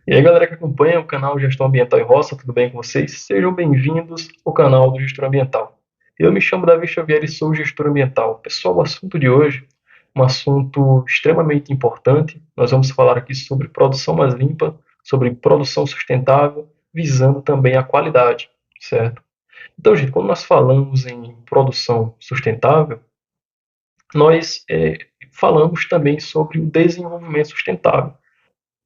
E aí, galera que acompanha o canal Gestão Ambiental e Roça, tudo bem com vocês? Sejam bem-vindos ao canal do Gestor Ambiental. Eu me chamo Davi Xavier e sou gestor ambiental. Pessoal, o assunto de hoje é um assunto extremamente importante. Nós vamos falar aqui sobre produção mais limpa, sobre produção sustentável, visando também a qualidade, certo? Então, gente, quando nós falamos em produção sustentável, nós falamos também sobre o desenvolvimento sustentável.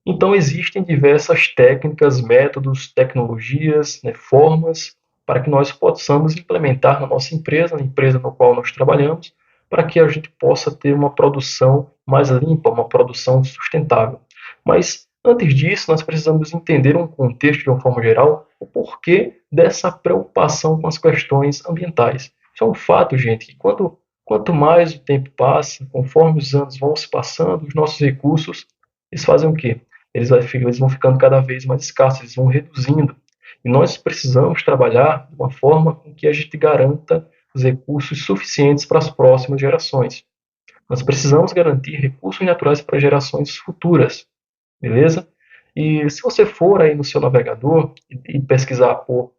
Então, existem diversas técnicas, métodos, tecnologias, né, formas para que nós possamos implementar na nossa empresa, na empresa no qual nós trabalhamos, para que a gente possa ter uma produção mais limpa, uma produção sustentável. Mas, antes disso, nós precisamos entender um contexto de uma forma geral, o porquê dessa preocupação com as questões ambientais. Isso é um fato, gente, que quanto mais o tempo passa, conforme os anos vão se passando, os nossos recursos, eles fazem o quê? Eles vão ficando cada vez mais escassos, eles vão reduzindo. E nós precisamos trabalhar de uma forma com que a gente garanta os recursos suficientes para as próximas gerações. Nós precisamos garantir recursos naturais para gerações futuras, beleza? E se você for aí no seu navegador e pesquisar por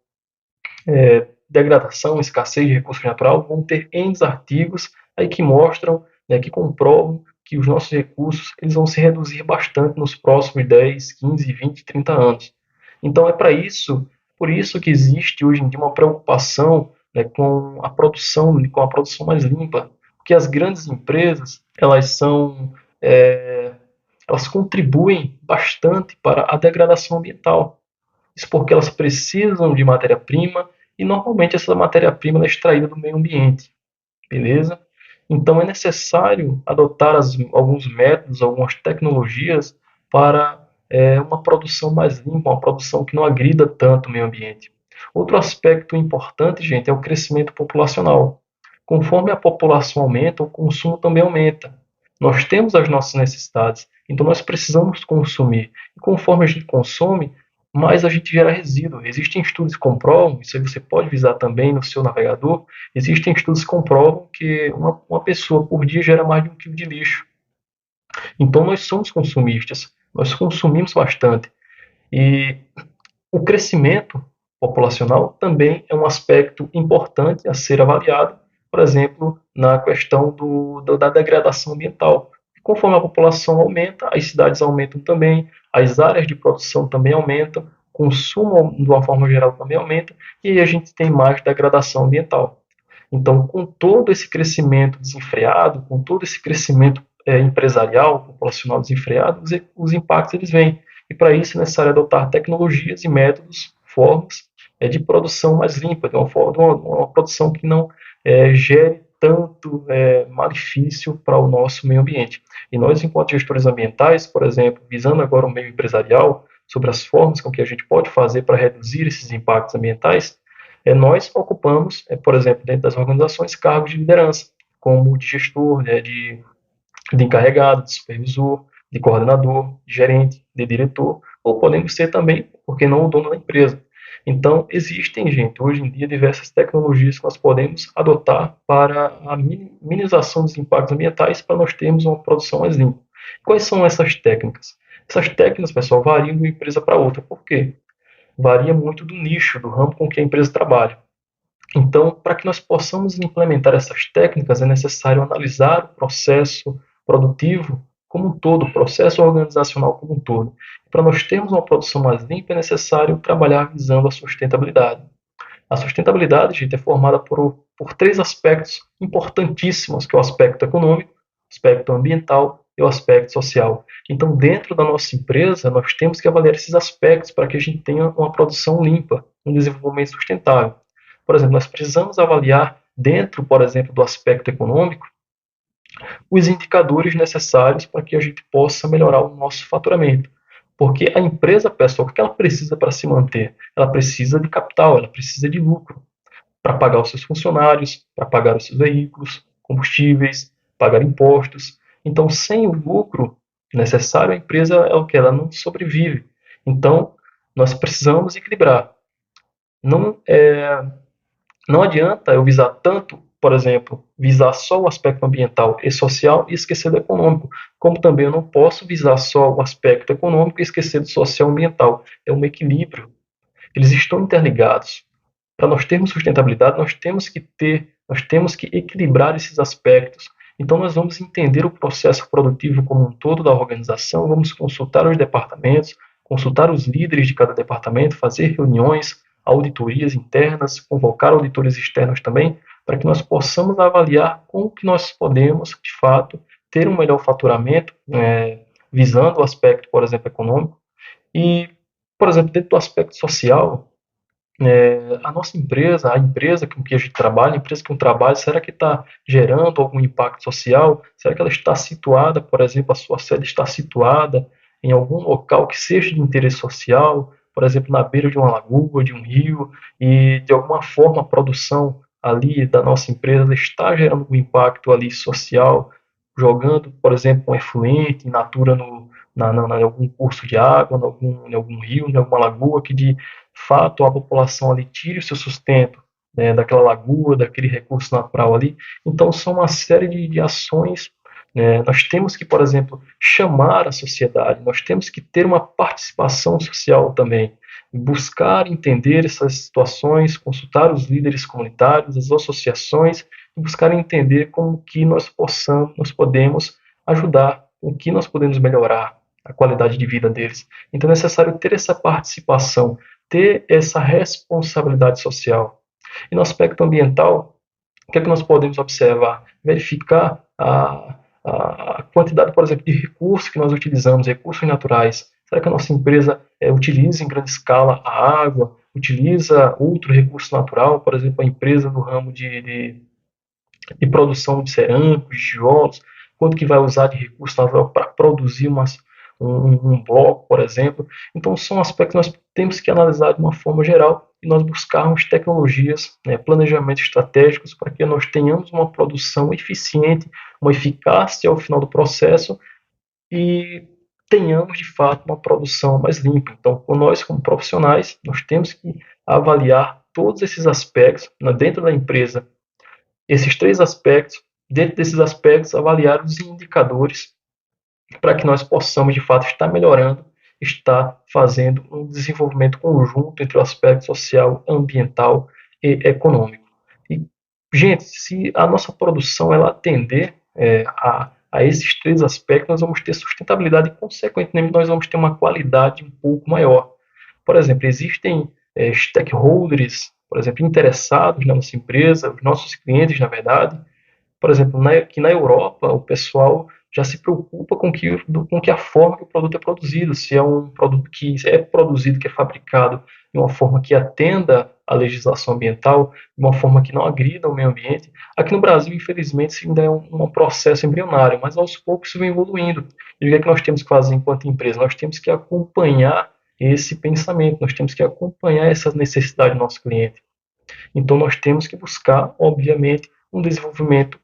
degradação, escassez de recurso natural, vão ter N artigos aí que mostram, né, que comprovam que os nossos recursos eles vão se reduzir bastante nos próximos 10, 15, 20, 30 anos. Então é para isso, por isso que existe hoje em dia uma preocupação, né, com a produção mais limpa, porque as grandes empresas elas são elas contribuem bastante para a degradação ambiental. Isso porque elas precisam de matéria-prima e normalmente essa matéria-prima é extraída do meio ambiente, beleza? Então é necessário adotar alguns métodos, algumas tecnologias para uma produção mais limpa, uma produção que não agrida tanto o meio ambiente. Outro aspecto importante, gente, é o crescimento populacional. Conforme a população aumenta, o consumo também aumenta. Nós temos as nossas necessidades, então nós precisamos consumir. E conforme a gente consome, mais a gente gera resíduo. Existem estudos que comprovam, isso aí você pode visar também no seu navegador, existem estudos que comprovam que uma pessoa por dia gera mais de 1 quilo de lixo. Então nós somos consumistas, nós consumimos bastante. E o crescimento populacional também é um aspecto importante a ser avaliado, por exemplo, na questão da degradação ambiental. Conforme a população aumenta, as cidades aumentam também, as áreas de produção também aumentam, o consumo, de uma forma geral, também aumenta, e aí a gente tem mais degradação ambiental. Então, com todo esse crescimento desenfreado, com todo esse crescimento empresarial, populacional desenfreado, os impactos eles vêm. E para isso é necessário adotar tecnologias e métodos, formas de produção mais limpa, uma produção que não gere tanto malefício para o nosso meio ambiente. E nós, enquanto gestores ambientais, por exemplo, visando agora o meio empresarial, sobre as formas com que a gente pode fazer para reduzir esses impactos ambientais, nós ocupamos, por exemplo, dentro das organizações, cargos de liderança, como de gestor, de encarregado, de supervisor, de coordenador, de gerente, de diretor, ou podemos ser também, porque não o dono da empresa. Então, existem, gente, hoje em dia, diversas tecnologias que nós podemos adotar para a minimização dos impactos ambientais para nós termos uma produção mais limpa. Quais são essas técnicas? Essas técnicas, pessoal, variam de uma empresa para outra. Por quê? Varia muito do nicho, do ramo com que a empresa trabalha. Então, para que nós possamos implementar essas técnicas, é necessário analisar o processo produtivo como um todo, o processo organizacional como um todo. Para nós termos uma produção mais limpa, é necessário trabalhar visando a sustentabilidade. A sustentabilidade, gente, é formada por três aspectos importantíssimos, que é o aspecto econômico, o aspecto ambiental e o aspecto social. Então, dentro da nossa empresa, nós temos que avaliar esses aspectos para que a gente tenha uma produção limpa, um desenvolvimento sustentável. Por exemplo, nós precisamos avaliar dentro, por exemplo, do aspecto econômico, os indicadores necessários para que a gente possa melhorar o nosso faturamento. Porque a empresa, pessoal, o que ela precisa para se manter? Ela precisa de capital, ela precisa de lucro para pagar os seus funcionários, para pagar os seus veículos, combustíveis, pagar impostos. Então, sem o lucro necessário, a empresa é o que? Ela não sobrevive. Então, nós precisamos equilibrar. Não, não adianta eu visar tanto por exemplo, visar só o aspecto ambiental e social e esquecer do econômico, como também eu não posso visar só o aspecto econômico e esquecer do social e ambiental. É um equilíbrio, eles estão interligados. Para nós termos sustentabilidade, nós temos que equilibrar esses aspectos. Então, nós vamos entender o processo produtivo como um todo da organização, vamos consultar os departamentos, consultar os líderes de cada departamento, fazer reuniões, auditorias internas, convocar auditores externos também, para que nós possamos avaliar como que nós podemos, de fato, ter um melhor faturamento, visando o aspecto, por exemplo, econômico, e, por exemplo, dentro do aspecto social, a nossa empresa, a empresa com que a gente trabalha, a empresa com que eu trabalho, será que está gerando algum impacto social? Será que ela está situada, por exemplo, a sua sede está situada em algum local que seja de interesse social, por exemplo, na beira de uma lagoa, de um rio, e de alguma forma a produção ali da nossa empresa está gerando um impacto ali social, jogando, por exemplo, um efluente, in natura em algum curso de água, em algum rio, em alguma lagoa, que de fato a população ali tire o seu sustento, né, daquela lagoa, daquele recurso natural ali. Então, são uma série de ações. Nós temos que, por exemplo, chamar a sociedade, nós temos que ter uma participação social também, buscar entender essas situações, consultar os líderes comunitários, as associações, e buscar entender como que nós podemos ajudar, o que nós podemos melhorar a qualidade de vida deles. Então é necessário ter essa participação, ter essa responsabilidade social. E no aspecto ambiental, o que é que nós podemos observar? Verificar a quantidade, por exemplo, de recursos que nós utilizamos, recursos naturais. Será que a nossa empresa utiliza em grande escala a água, utiliza outro recurso natural, por exemplo, a empresa no ramo de produção de cerâmicos, de tijolos, quanto que vai usar de recurso natural para produzir um bloco, por exemplo. Então, são aspectos que nós temos que analisar de uma forma geral e nós buscarmos tecnologias, planejamentos estratégicos para que nós tenhamos uma produção eficiente, uma eficácia ao final do processo e tenhamos, de fato, uma produção mais limpa. Então, nós, como profissionais, nós temos que avaliar todos esses aspectos dentro da empresa, esses três aspectos, dentro desses aspectos, avaliar os indicadores para que nós possamos, de fato, estar melhorando, estar fazendo um desenvolvimento conjunto entre o aspecto social, ambiental e econômico. E, gente, se a nossa produção ela atender a esses três aspectos, nós vamos ter sustentabilidade e, consequentemente, nós vamos ter uma qualidade um pouco maior. Por exemplo, existem stakeholders, por exemplo, interessados na nossa empresa, os nossos clientes, na verdade. Por exemplo, aqui na Europa, o pessoal já se preocupa com que a forma que o produto é produzido, se é um produto que é produzido, que é fabricado de uma forma que atenda à legislação ambiental, de uma forma que não agrida o meio ambiente. Aqui no Brasil, infelizmente, isso ainda é um processo embrionário, mas aos poucos isso vem evoluindo. E o que é que nós temos que fazer enquanto empresa? Nós temos que acompanhar esse pensamento, nós temos que acompanhar essas necessidades do nosso cliente. Então, nós temos que buscar, obviamente, um desenvolvimento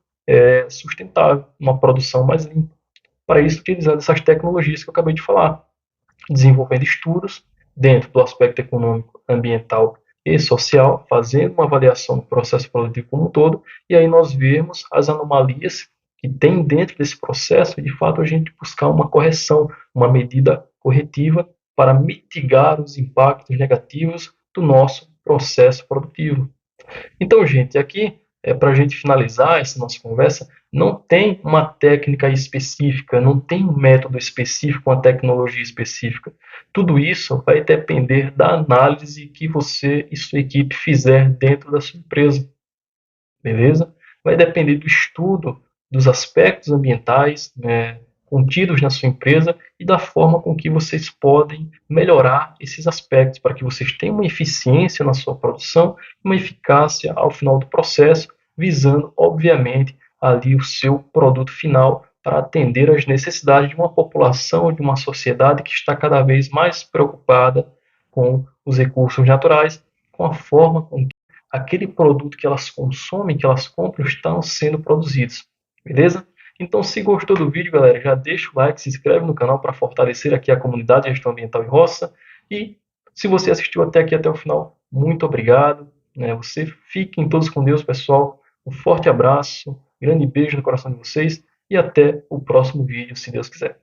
sustentável, uma produção mais limpa. Para isso, utilizando essas tecnologias que eu acabei de falar, desenvolvendo estudos dentro do aspecto econômico, ambiental e social, fazendo uma avaliação do processo produtivo como um todo, e aí nós vemos as anomalias que tem dentro desse processo, e de fato a gente buscar uma correção, uma medida corretiva para mitigar os impactos negativos do nosso processo produtivo. Então, gente, aqui, para a gente finalizar essa nossa conversa, não tem uma técnica específica, não tem um método específico, uma tecnologia específica. Tudo isso vai depender da análise que você e sua equipe fizer dentro da sua empresa, beleza? Vai depender do estudo dos aspectos ambientais, né, contidos na sua empresa e da forma com que vocês podem melhorar esses aspectos para que vocês tenham uma eficiência na sua produção, uma eficácia ao final do processo, visando, obviamente, ali o seu produto final para atender às necessidades de uma população, de uma sociedade que está cada vez mais preocupada com os recursos naturais, com a forma com que aquele produto que elas consomem, que elas compram, estão sendo produzidos. Beleza? Então, se gostou do vídeo, galera, já deixa o like, se inscreve no canal para fortalecer aqui a comunidade de gestão ambiental e roça. E se você assistiu até aqui, até o final, muito obrigado. Você fiquem todos com Deus, pessoal. Um forte abraço, grande beijo no coração de vocês e até o próximo vídeo, se Deus quiser.